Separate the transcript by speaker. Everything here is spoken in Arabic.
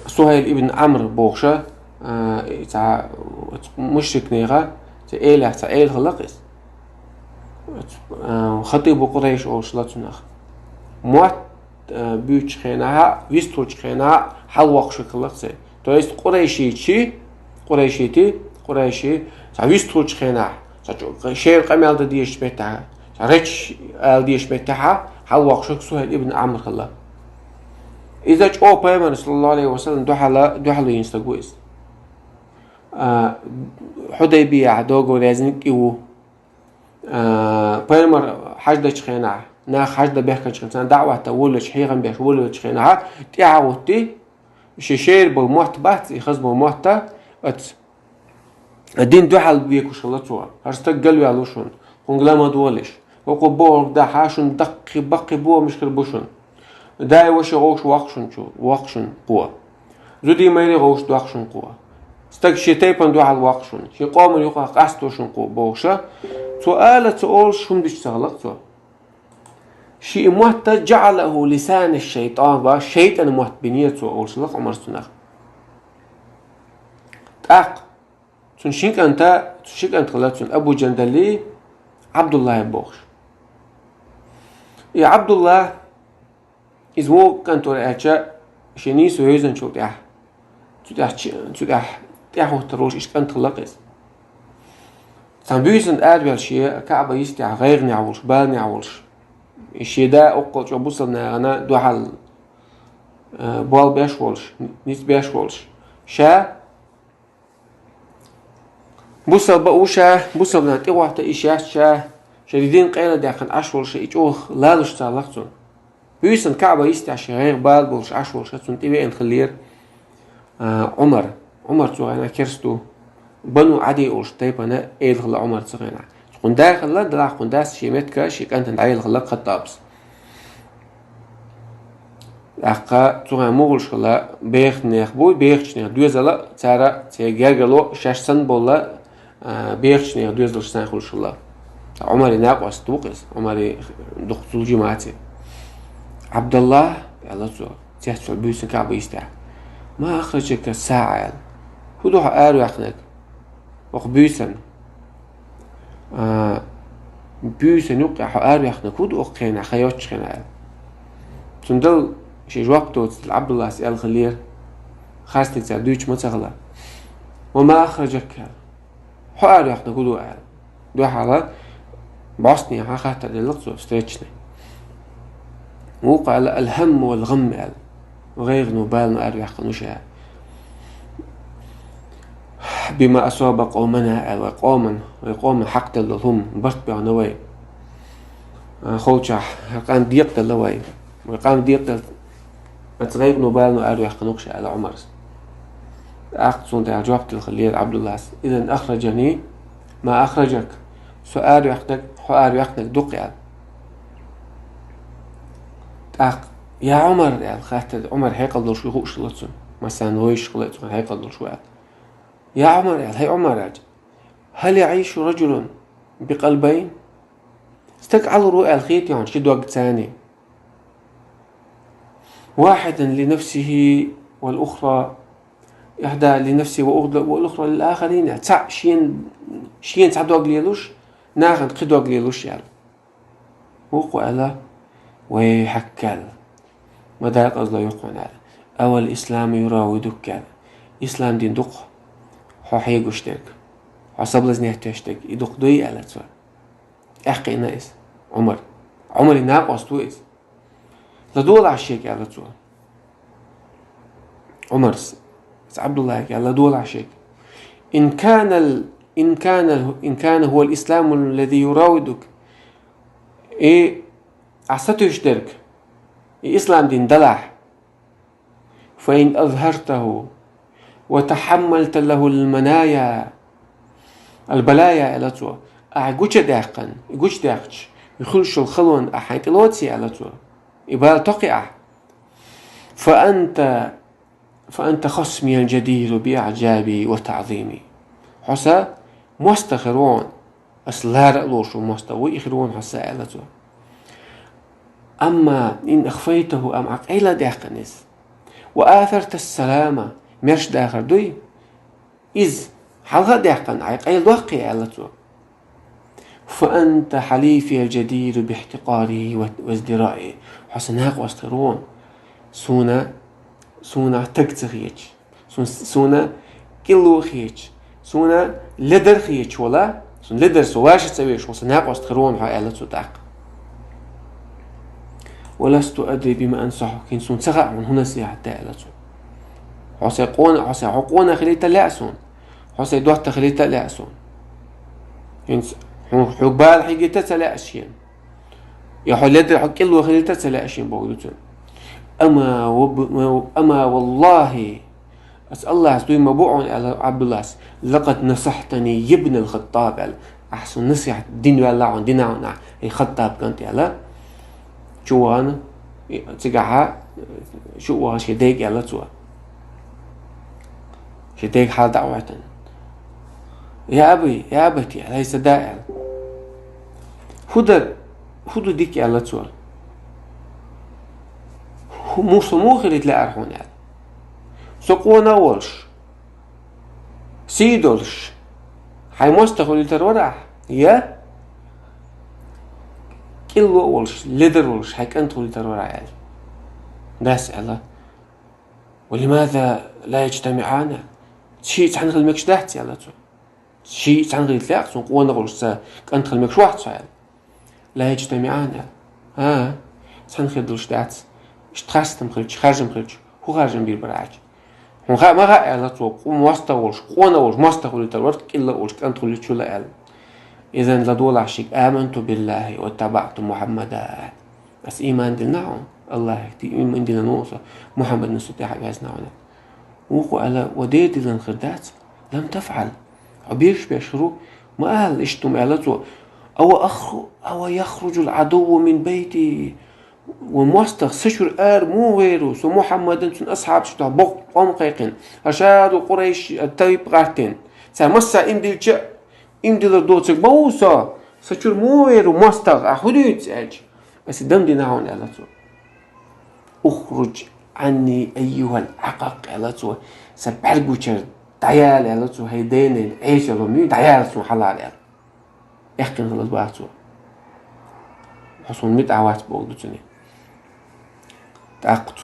Speaker 1: سهيل ابن عمرو بوخشة تاع مشرك نيغا تاع إيل خلقس خطيب قريش أو شلاتناخ موت بيوتش خيناها ويستوش خيناها حلوق شكلقسي то есть قريشي تاع ويستوش خيناها تاع شير قمال ديش بتاعها تاع ريتش ديش بتاعها حلوق شك سهيل ابن عمرو خلا إذا جو بيمن صلى الله عليه وسلم دوحلا ينستقويس حديبية عدوغو لازنك إيوه بيمر حاجة خينا ناخ حاجة بيحكي خينا دعوة تقول حيغن بيح ولا خينا تعاوتي شير بالموت بات يخز بالموت ات الدين دوحل بيكو شلطوا هرستقل يالوشون قنقلا ما دولش وقبور دا حاشن دق بقي بو مشكل بوشون داي وش غوش واقشن قوة زودي ميري غوش واقشن قوة استك شتاي بندو على واقشن شي قوم يقع قاستوشن قوة بوشة سؤال تقول شو مدش تغلط شي موت جعله لسان الشيطان با الشيطان موت بنية تقول شلق عمر سنخ تاق تنشيك أنت غلط أبو جندلي عبد الله بوخش يا عبد الله إزمو كان تورعشة شني سويزن شو تاح تروش إيش كان تخلقس تنبيزن أدبل شيء كعبة يستع غير نعولش بال نعولش الشيء ده أقول شو بوصلنا أنا دوحل بال بيشولش نيس بيشولش شا بوصل بقوشة بوصل نات إيوه تإيشات شا شديدين قيلة داخل أشولش إيجوه لالش تعلقتون بيسن كعبة يستع شيء غير بال بولش أشولش تنتبه إن خلير عمر تسوغينا كرستو بنو عدي أولش تيبانا إيل خلا عمر تسوغينا قندا خلا دلا قندا شيمتكا شيك أنت عيل خلا خطابس أقا تسوغينا مغلش خلا بيخ نيخبوي بيخ شنيخ دوزالا تارا تيجاغلو شاشسن بولا بيخ شنيخ دوزالا شسان خلش خلا عمر ناق واستوقس عمر دختول جماعتي عبد الله يلا تسوغ تيحتسوغ بيسن كعبة يستع ما أخرجك الساعة هدوح آرو يخنك وقبيسن بيسن يوقع آرو يخنك هدو أقينا خيوتش خينا تندل شي جوابتو عبد الله سأل خلير خاستك تعدوش متغلا وما أخرجك حو آرو يخنك هدو آرو دو حالا بوسني ها خاطر للقصو ستريتشني وقع الهم والغم وغير نبال آرو يخنوش بما أصاب قومنا وقوما حق لهم برت بعنوي خوشة قام ديق دلوي وقام ديق أتغيب نبال آرو يخنوكش على عمر أقصد جوابت الخليل عبد الله إذا أخرجني ما أخرجك سؤال يخنك حوار يخنك دقيا يا عمر يا خاطر عمر هيقل شو هو شلتون مثلا هو شلتون هيقل شو يا عمر هي عمر هل يعيش رجل بقلبين استقعل رؤى الخيط يعني شد وقت ثاني واحدا لنفسه والأخرى إحدى لنفسه والأخرى للآخرين تع شين تعد وقت ليلوش ناخن قد وقت ليلوش يعني وقال ويحكال ماذا قصد يقول أو الإسلام يراودك إسلام دين دق حوحي قشتك عصب لزنيه تشتك يدق دوي على تسوى أحقي نايس عمر ناق وستويس لدول عشيك على تسوى عمر عبد الله على دول عشيك إن كان هو الإسلام الذي يراودك عصته يشترك إسلام دين دلع فإن أظهرته وتحملت له البلايا على تو أعجوش داقن يجوش داقش يخلش الخلون أحيت لوتي على تو يبال تقع فأنت خصمي الجدير بإعجابي وتعظيمي حسا مستخرون أصلار لوش ومستوي يخرون حسا على تو أما إن أخفيته أم عقيلة داقنس وآثرت السلامة مرش داخر دوي إذ حلقة داقن عيق أي الوقع على تو فأنت حليفي الجدير باحتقاره وازدرائه حسناق واسترون سونا تكتخيج سونا كيلو خيج سونا لدر خيج ولا سون لدر سواش تسويش حسناق واسترون هاي على تو داق ولست أدري بما أنصحك إن سون سغع من هنا سياحة على تو حسي حقونا خليتا لأسون حسي دوحتا خليتا لأسون حبال حقيتا تلأشين يا حلدر حق كله خليتا تلأشين بقولتون أما والله أسأل الله سوي مبوع على عبد الله لقد نصحتني يا ابن الخطاب أحسن نصيحة دين والله عن دين عنا الخطاب كنت على شو أنا تجاها شو واش يديك على تو يديك حال دعوة يا أبي يا أبتي ليس داعي هدو ديك على تو مو خليت لا أرحون يعني سقونا ولش سيدولش هاي مستخدم تروح يا كيلو ولش لدر ولش هاي كنت خليت تروح يعني ناس الله ولماذا لا يجتمعان شيء تحنغ المكش دحتي على تو شيء تحنغ يتلاق سقونا ولش كنت خل المكش واحد يعني لا يجتمعان تحنغ يدلش دحت اشتخاستم خلج خارجم خلج هو خارجم بير براج هون ما غا على تو قوم واستولش قونا ولش مستخدم تروح كيلو ولش كنت خليت شو لا إذن لدول عشيك آمنت بالله واتبعت محمدا بس إيمان دلناهم الله إيمان دلنا نوصى محمد نستطيع بهزنا هنا وقو على وديت إذن خردات لم تفعل عبيرش بيشرو ما قال اشتم على أو يخرج العدو من بيتي وموستغ سشر مو غيره سو محمد سن أصحاب شتوه بق قوم قيقين أشاد قريش التويب غارتين سامسا إمدل دوتك بوسا سشر مو غيره موستغ أخدوت أج بس دم دينا هون على تو أخرج عني أيها العقق على تو سبعرقو شر ديال على تو هيدين العيش الرمي ديال سو حلال على يحكي غلط باتو حصون ميت عوات بوغدو تاني تأقت